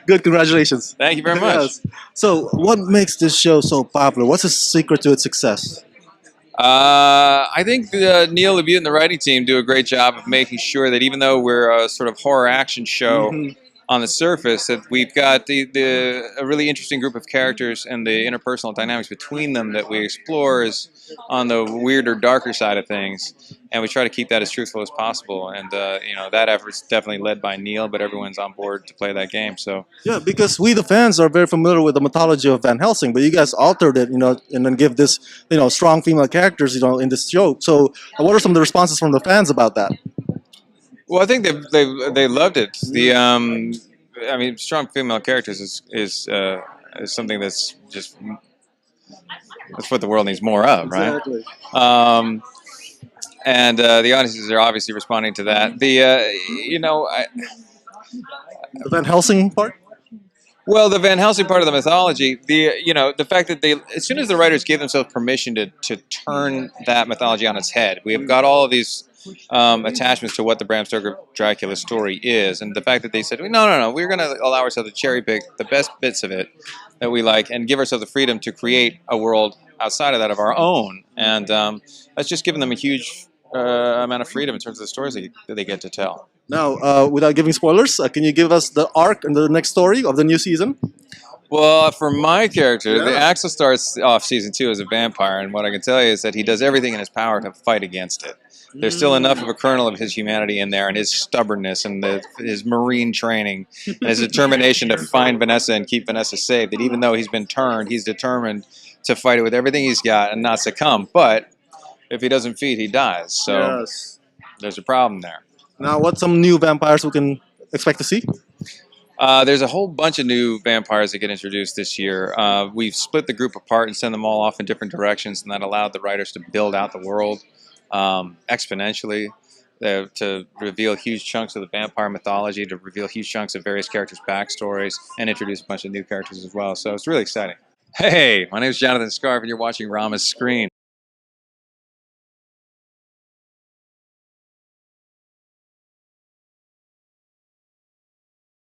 Good, congratulations. Thank you very much. Yes. So, what makes this show so popular? What's the secret to its success? I think Neil LeBute and the writing team do a great job of making sure that even though we're a sort of horror action show Hmm. on the surface, that we've got a really interesting group of characters and the interpersonal dynamics between them that we explore is on the weirder, darker side of things, and we try to keep that as truthful as possible. And that effort's definitely led by Neil, but everyone's on board to play that game. So Yeah, because we the fans are very familiar with the mythology of Van Helsing, but you guys altered it, and then give this, strong female characters, in this show. So, what are some of the responses from the fans about that? well, I think they loved it. I mean, strong female characters is something that's what the world needs more of, right? Exactly. Um, and the audiences are obviously responding to that. The Van Helsing part. Well, the Van Helsing part of the mythology, the fact that as soon as the writers gave themselves permission to turn that mythology on its head, we have got all of these attachments to what the Bram Stoker Dracula story is, and the fact that they said, no, we're going to allow ourselves to cherry pick the best bits of it that we like, and give ourselves the freedom to create a world outside of that of our own, and that's just given them a huge amount of freedom in terms of the stories that they get to tell. Now, without giving spoilers, can you give us the arc and the next story of the new season? Well, for my character, Yeah. the Axel starts off season 2 as a vampire, and what I can tell you is that he does everything in his power to fight against it. There's still enough of a kernel of his humanity in there, and his stubbornness, and his marine training, and his determination to find Vanessa and keep Vanessa safe. That even though he's been turned, he's determined to fight it with everything he's got and not succumb. But if he doesn't feed, he dies. So Yes. there's a problem there. Now, what's some new vampires we can expect to see? There's a whole bunch of new vampires that get introduced this year. We've split the group apart and sent them all off in different directions, and that allowed the writers to build out the world exponentially, to reveal huge chunks of the vampire mythology, to reveal huge chunks of various characters' backstories, and introduce a bunch of new characters as well. So it's really exciting. Hey, my name is Jonathan Scarfe, and you're watching Rama's Screen.